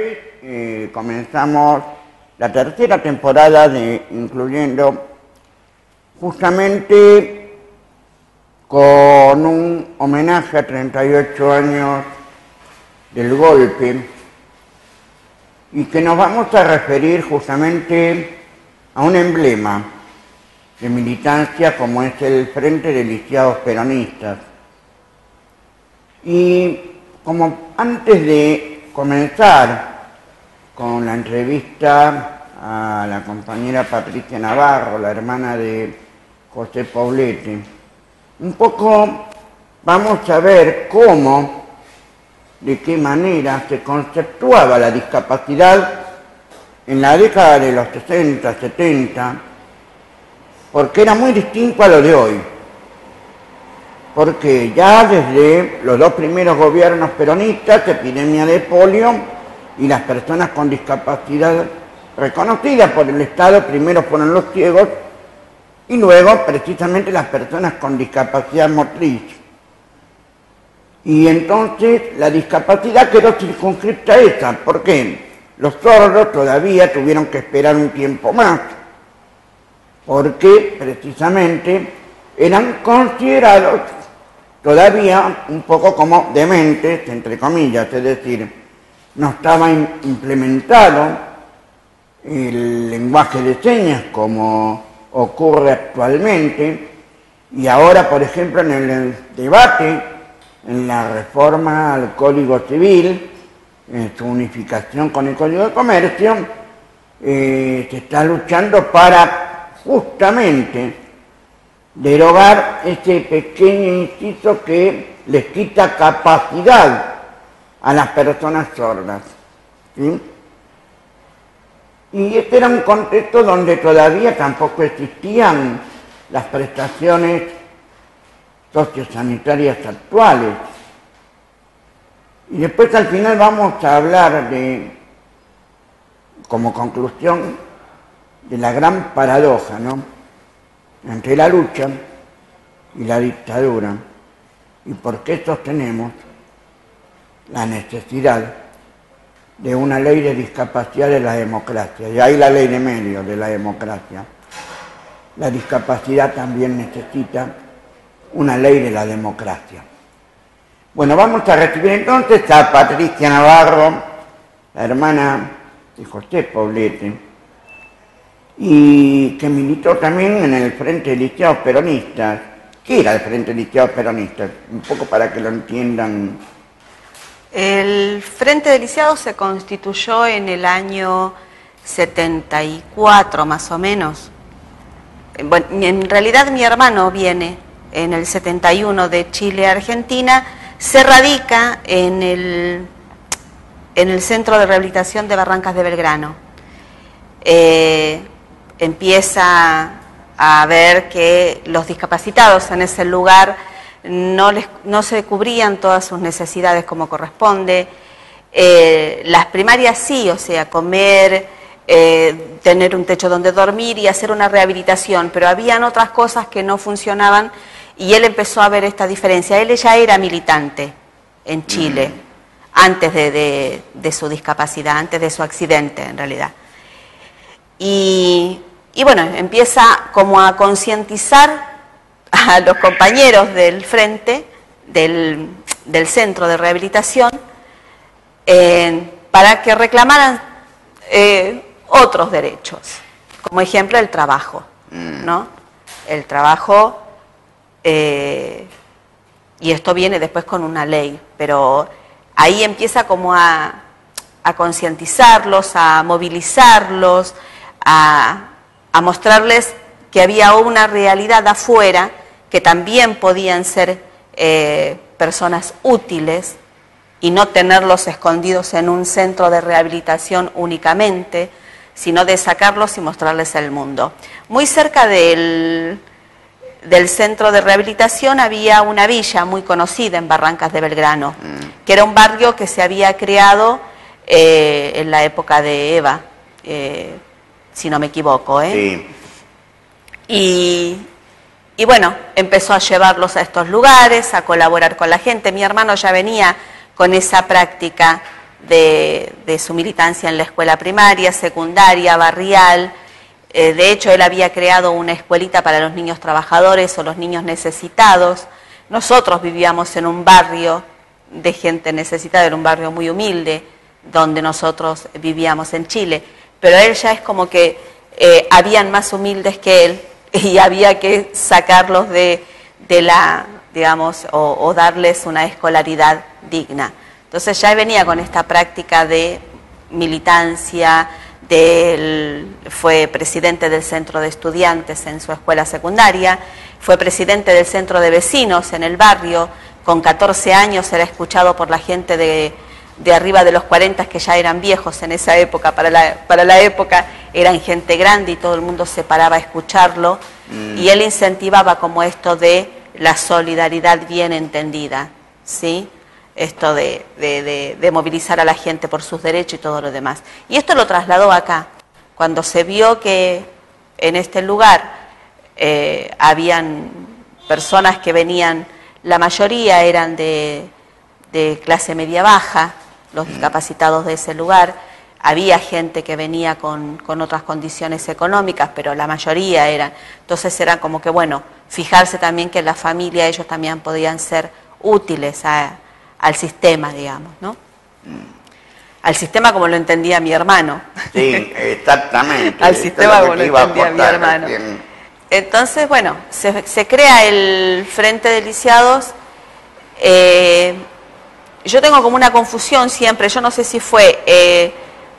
vez comenzamos la tercera temporada incluyendo justamente con un homenaje a 38 años del golpe y que nos vamos a referir justamente a un emblema de militancia como es el Frente de Lisiados Peronistas. Y como antes de comenzar con la entrevista a la compañera Patricia Navarro, la hermana de José Poblete, un poco vamos a ver cómo, de qué manera se conceptuaba la discapacidad en la década de los 60, 70, porque era muy distinto a lo de hoy. Porque ya desde los dos primeros gobiernos peronistas, epidemia de polio y las personas con discapacidad reconocidas por el Estado, primero fueron los ciegos y luego precisamente las personas con discapacidad motriz. Y entonces la discapacidad quedó circunscripta a esa. ¿Por qué? Los sordos todavía tuvieron que esperar un tiempo más, porque precisamente eran considerados todavía un poco como dementes, entre comillas, es decir, no estaba implementado el lenguaje de señas como ocurre actualmente, y ahora, por ejemplo, en el debate, en la reforma al Código Civil, en su unificación con el Código de Comercio, se está luchando para justamente derogar ese pequeño inciso que les quita capacidad a las personas sordas, ¿sí? Y este era un contexto donde todavía tampoco existían las prestaciones sociosanitarias actuales. Y después al final vamos a hablar como conclusión, de la gran paradoja, ¿no?, entre la lucha y la dictadura, y por qué sostenemos la necesidad de una ley de discapacidad de la democracia. Y hay la ley de medios de la democracia. La discapacidad también necesita una ley de la democracia. Bueno, vamos a recibir entonces a Patricia Navarro, la hermana de José Poblete, y que militó también en el Frente de Lisiados Peronistas. ¿Qué era el Frente de Lisiados Peronistas? Un poco para que lo entiendan. El Frente de Lisiados se constituyó en el año 74, más o menos. Bueno, en realidad mi hermano viene en el 71 de Chile a Argentina, se radica en el Centro de Rehabilitación de Barrancas de Belgrano. Empieza a ver que los discapacitados en ese lugar no se cubrían todas sus necesidades como corresponde. Las primarias sí, o sea, comer, tener un techo donde dormir y hacer una rehabilitación, pero habían otras cosas que no funcionaban y él empezó a ver esta diferencia. Él ya era militante en Chile, antes de su discapacidad, antes de su accidente en realidad. Y bueno, empieza como a concientizar a los compañeros del frente, del centro de rehabilitación, para que reclamaran otros derechos, como ejemplo el trabajo, ¿no? El trabajo, y esto viene después con una ley, pero ahí empieza como a concientizarlos, a movilizarlos, a mostrarles que había una realidad afuera, que también podían ser personas útiles y no tenerlos escondidos en un centro de rehabilitación únicamente, sino de sacarlos y mostrarles el mundo. Muy cerca del centro de rehabilitación había una villa muy conocida en Barrancas de Belgrano, que era un barrio que se había creado en la época de Eva, si no me equivoco, Sí. Y bueno, empezó a llevarlos a estos lugares, a colaborar con la gente. Mi hermano ya venía con esa práctica de su militancia en la escuela primaria, secundaria, barrial. De hecho, él había creado una escuelita para los niños trabajadores o los niños necesitados. Nosotros vivíamos en un barrio de gente necesitada, era un barrio muy humilde, donde nosotros vivíamos en Chile. Pero él ya es como que habían más humildes que él y había que sacarlos de la, digamos, o darles una escolaridad digna. Entonces ya venía con esta práctica de militancia, fue presidente del centro de estudiantes en su escuela secundaria, fue presidente del centro de vecinos en el barrio, con 14 años era escuchado por la gente de arriba de los 40, que ya eran viejos en esa época, para la época eran gente grande y todo el mundo se paraba a escucharlo, y él incentivaba como esto de la solidaridad bien entendida, ¿sí? Esto de movilizar a la gente por sus derechos y todo lo demás. Y esto lo trasladó acá, cuando se vio que en este lugar habían personas que venían, la mayoría eran de clase media-baja, los discapacitados de ese lugar, había gente que venía con otras condiciones económicas, pero la mayoría eran, entonces era como que, bueno, fijarse también que en la familia ellos también podían ser útiles al sistema, digamos, ¿no? Al sistema como lo entendía mi hermano. Sí, exactamente. Al sistema como lo entendía mi hermano. Entonces, bueno, se crea el Frente de Lisiados. Yo tengo como una confusión siempre, yo no sé si fue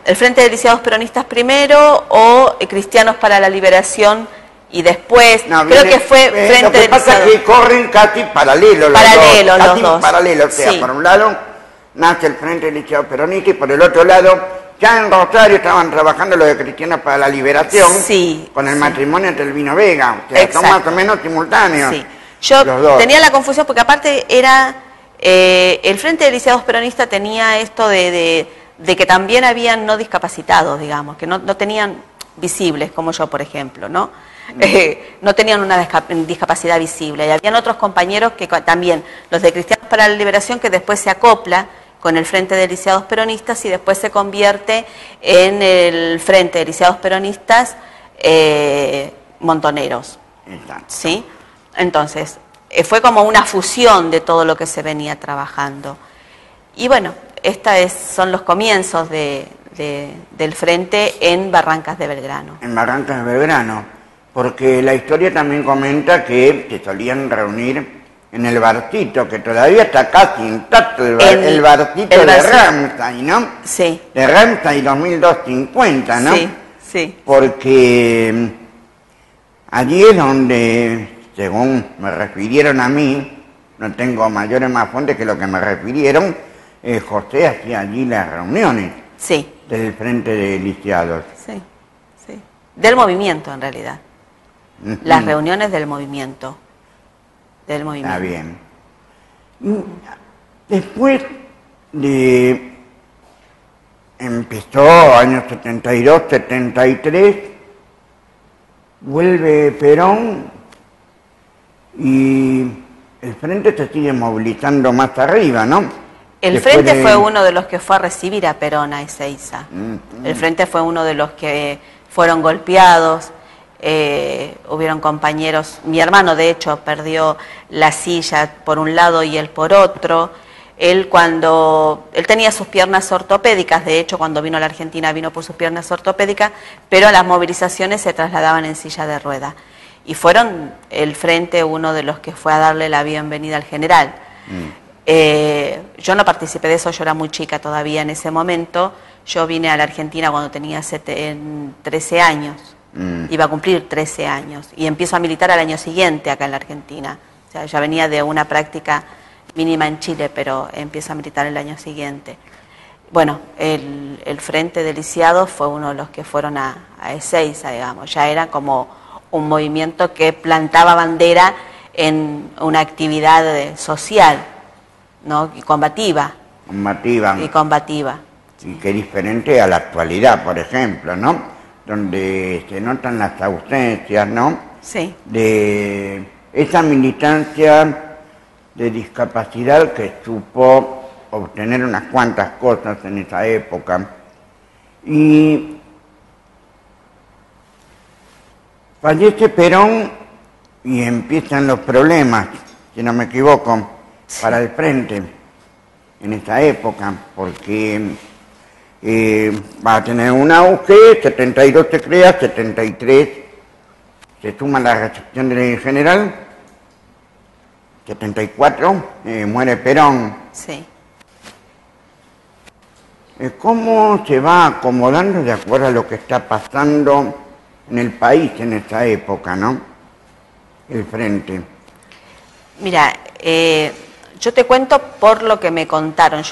el Frente de Lisiados Peronistas primero o Cristianos para la Liberación y después, no, creo que fue Frente de Lisiados. Lo que pasa es que corren casi paralelos los dos. Paralelos, o sea, sí. Por un lado nace el Frente de Lisiados Peronistas y por el otro lado, ya en Rosario estaban trabajando los de Cristianos para la Liberación, sí, con el matrimonio entre Elvino Vega, o sea, son más o menos simultáneos. Sí. Yo tenía la confusión porque aparte era, el Frente de Lisiados Peronistas tenía esto de que también habían no discapacitados, digamos, que no tenían visibles, como yo, por ejemplo, ¿no? No tenían una discapacidad visible. Y habían otros compañeros que también, los de Cristianos para la Liberación, que después se acopla con el Frente de Lisiados Peronistas y después se convierte en el Frente de Lisiados Peronistas Montoneros. ¿Sí? Entonces, fue como una fusión de todo lo que se venía trabajando. Y bueno, son los comienzos del Frente en Barrancas de Belgrano. En Barrancas de Belgrano. Porque la historia también comenta que se solían reunir en el barcito, que todavía está casi intacto, el barcito de Ramsay, ¿no? Sí. De Ramsay 2250, ¿no? Sí, sí. Porque allí es donde, según me refirieron a mí, no tengo mayores más fuentes que lo que me refirieron, José hacía allí las reuniones. Sí. Del Frente de Lisiados. Sí, sí. Del movimiento, en realidad. Las reuniones del movimiento. Está bien. Después de... Empezó años 72, 73, vuelve Perón y el Frente se sigue movilizando más arriba, ¿no? El Frente fue uno de los que fue a recibir a Perón a Ezeiza. El Frente fue uno de los que fueron golpeados. Hubieron compañeros, mi hermano de hecho perdió la silla por un lado y él por otro. Él tenía sus piernas ortopédicas, de hecho cuando vino a la Argentina vino por sus piernas ortopédicas, pero a las movilizaciones se trasladaban en silla de ruedas. Y fueron el Frente uno de los que fue a darle la bienvenida al general. Yo no participé de eso, yo era muy chica todavía en ese momento. Yo vine a la Argentina cuando tenía 13 años. Iba a cumplir 13 años y empiezo a militar al año siguiente acá en la Argentina. O sea, ya venía de una práctica mínima en Chile, pero empiezo a militar el año siguiente. Bueno, el Frente de Lisiados fue uno de los que fueron a Ezeiza, digamos. Ya era como un movimiento que plantaba bandera en una actividad social, ¿no? Y combativa. Combativa. Y que es diferente a la actualidad, por ejemplo, ¿no? Donde se notan las ausencias, ¿no? Sí. De esa militancia de discapacidad que supo obtener unas cuantas cosas en esa época. Y fallece Perón y empiezan los problemas, si no me equivoco, para el Frente en esa época, porque va a tener un auge, 72 se crea, 73 se suma la recepción del general, 74 muere Perón. Sí. ¿Cómo se va acomodando de acuerdo a lo que está pasando en el país en esta época, no? El Frente. Mira, yo te cuento por lo que me contaron,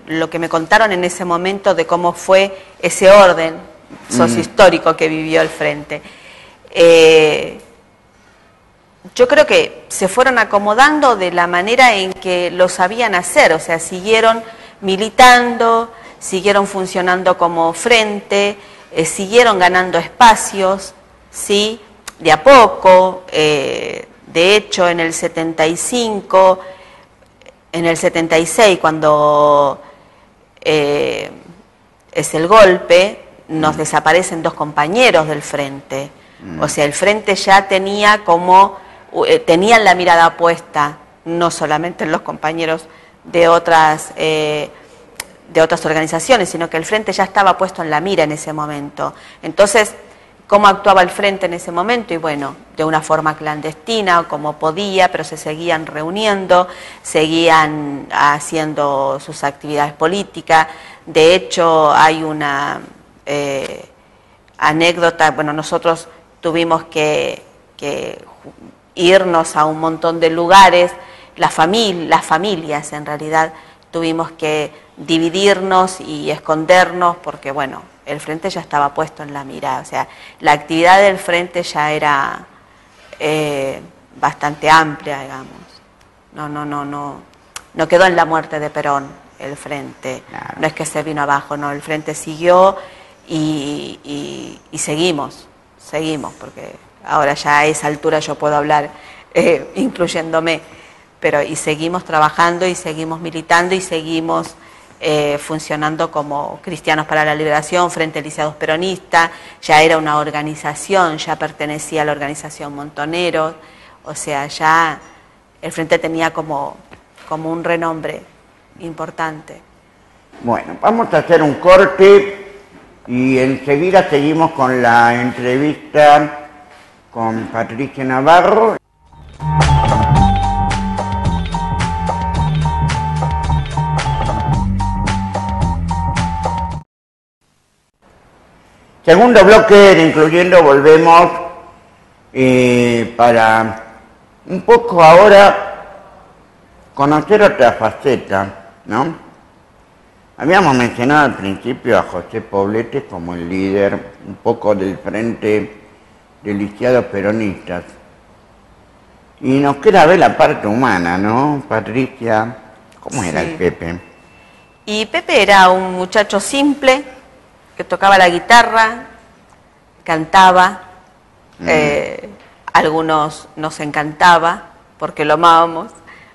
lo que me contaron en ese momento de cómo fue ese orden sociohistórico que vivió el Frente. Yo creo que se fueron acomodando de la manera en que lo sabían hacer, o sea, siguieron militando, siguieron funcionando como frente, siguieron ganando espacios, ¿sí? De a poco, de hecho en el 75, en el 76 cuando es el golpe, nos desaparecen 2 compañeros del frente, o sea, el frente ya tenía tenían la mirada puesta, no solamente en los compañeros de otras organizaciones, sino que el Frente ya estaba puesto en la mira en ese momento. Entonces, ¿cómo actuaba el Frente en ese momento? Y bueno, de una forma clandestina o como podía, pero se seguían reuniendo, seguían haciendo sus actividades políticas. De hecho, hay una anécdota, bueno, nosotros tuvimos que irnos a un montón de lugares, las familias en realidad tuvimos que dividirnos y escondernos porque bueno, el Frente ya estaba puesto en la mira, o sea, la actividad del Frente ya era bastante amplia, digamos. No quedó en la muerte de Perón el Frente, claro. No es que se vino abajo, no, el Frente siguió y seguimos, porque ahora ya a esa altura yo puedo hablar incluyéndome, pero y seguimos trabajando y seguimos militando y seguimos funcionando como Cristianos para la Liberación, Frente Lisiados Peronistas, ya era una organización, ya pertenecía a la organización Montoneros, o sea, ya el Frente tenía como un renombre importante. Bueno, vamos a hacer un corte y enseguida seguimos con la entrevista con Patricia Navarro. Segundo bloque de Incluyendo, volvemos para un poco ahora conocer otra faceta, ¿no? Habíamos mencionado al principio a José Poblete como el líder un poco del Frente de Lisiados Peronistas. Y nos queda ver la parte humana, ¿no, Patricia? ¿Cómo era el Pepe? Y Pepe era un muchacho simple, que tocaba la guitarra, cantaba, algunos nos encantaba porque lo amábamos,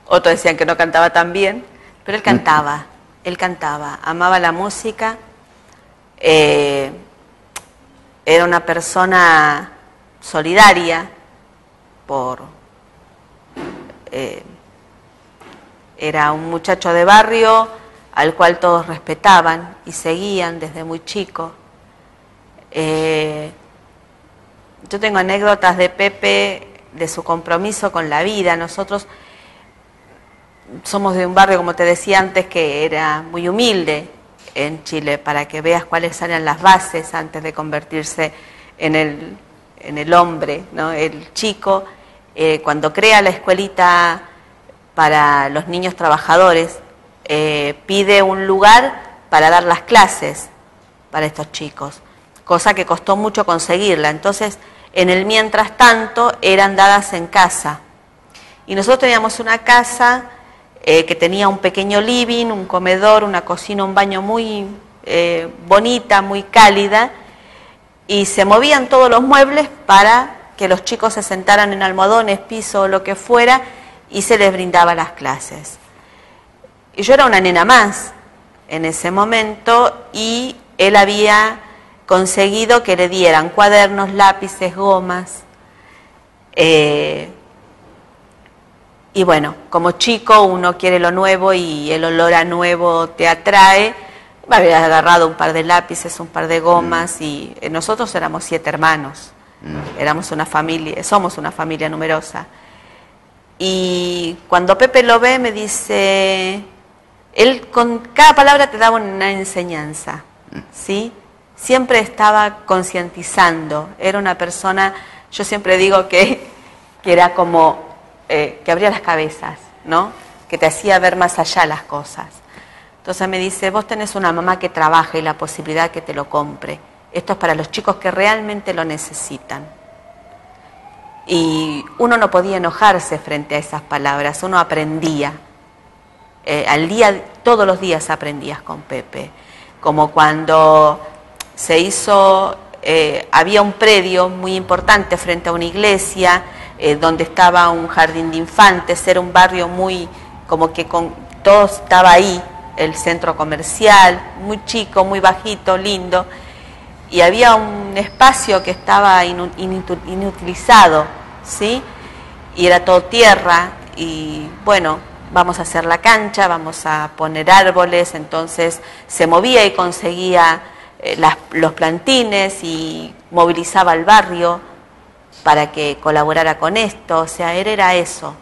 otros decían que no cantaba tan bien, pero él cantaba, amaba la música, era una persona solidaria, era un muchacho de barrio al cual todos respetaban y seguían desde muy chico. Yo tengo anécdotas de Pepe, de su compromiso con la vida. Nosotros somos de un barrio, como te decía antes, que era muy humilde en Chile, para que veas cuáles eran las bases antes de convertirse en el hombre, ¿no? El chico, cuando crea la escuelita para los niños trabajadores, pide un lugar para dar las clases para estos chicos, cosa que costó mucho conseguirla. Entonces, en el mientras tanto, eran dadas en casa. Y nosotros teníamos una casa que tenía un pequeño living, un comedor, una cocina, un baño muy bonita, muy cálida, y se movían todos los muebles para que los chicos se sentaran en almohadones, piso o lo que fuera, y se les brindaba las clases. Y yo era una nena más en ese momento y él había conseguido que le dieran cuadernos, lápices, gomas. Y bueno, como chico uno quiere lo nuevo y el olor a nuevo te atrae. Me había agarrado un par de lápices, un par de gomas y nosotros éramos 7 hermanos. Éramos una familia, somos una familia numerosa. Y cuando Pepe lo ve me dice, él con cada palabra te daba una enseñanza, ¿sí? Siempre estaba concientizando, era una persona, yo siempre digo que era como que abría las cabezas, ¿no? Que te hacía ver más allá las cosas. Entonces me dice, vos tenés una mamá que trabaja y la posibilidad que te lo compre. Esto es para los chicos que realmente lo necesitan. Y uno no podía enojarse frente a esas palabras, uno aprendía. Todos los días aprendías con Pepe. Como cuando se hizo, había un predio muy importante frente a una iglesia, donde estaba un jardín de infantes, era un barrio muy, como que todo estaba ahí, el centro comercial, muy chico, muy bajito, lindo, y había un espacio que estaba inutilizado, ¿sí? Y era todo tierra, y bueno, vamos a hacer la cancha, vamos a poner árboles, entonces se movía y conseguía los plantines y movilizaba al barrio para que colaborara con esto, o sea, él era eso,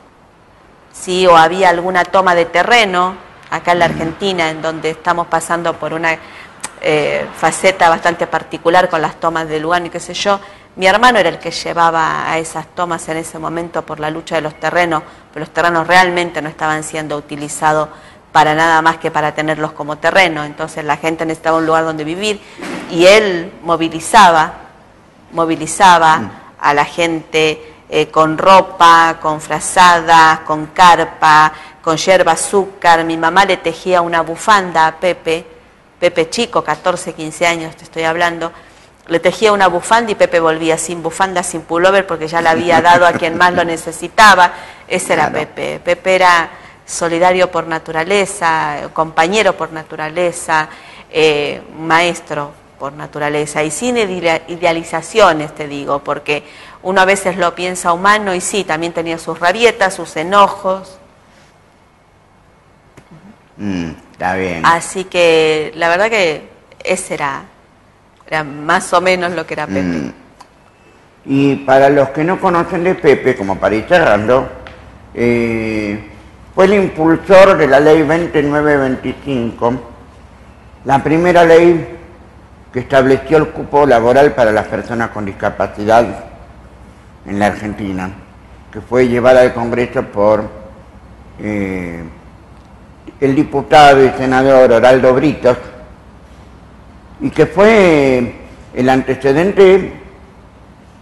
¿sí? O había alguna toma de terreno, acá en la Argentina, en donde estamos pasando por una faceta bastante particular con las tomas de Lugano y qué sé yo. Mi hermano era el que llevaba a esas tomas en ese momento por la lucha de los terrenos, pero los terrenos realmente no estaban siendo utilizados para nada más que para tenerlos como terreno, entonces la gente necesitaba un lugar donde vivir y él movilizaba a la gente con ropa, con frazadas, con carpa, con yerba azúcar. Mi mamá le tejía una bufanda a Pepe chico, 14, 15 años te estoy hablando, le tejía una bufanda y Pepe volvía sin bufanda, sin pullover, porque ya la había dado a quien más lo necesitaba. Ese era Pepe. Pepe era solidario por naturaleza, compañero por naturaleza, maestro por naturaleza, y sin idealizaciones, te digo, porque uno a veces lo piensa humano y sí, también tenía sus rabietas, sus enojos. Está bien. Así que la verdad que ese era más o menos lo que era Pepe. Y para los que no conocen de Pepe, como para ir cerrando, fue el impulsor de la ley 2925, la primera ley que estableció el cupo laboral para las personas con discapacidad en la Argentina, que fue llevada al Congreso por el diputado y senador Oraldo Britos, y que fue el antecedente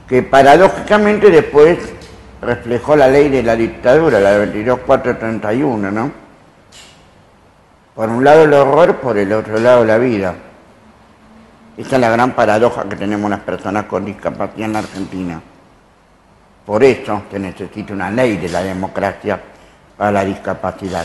que paradójicamente después reflejó la ley de la dictadura, la de 22431, ¿no? Por un lado el horror, por el otro lado la vida. Esa es la gran paradoja que tenemos las personas con discapacidad en la Argentina. Por eso se necesita una ley de la democracia para la discapacidad.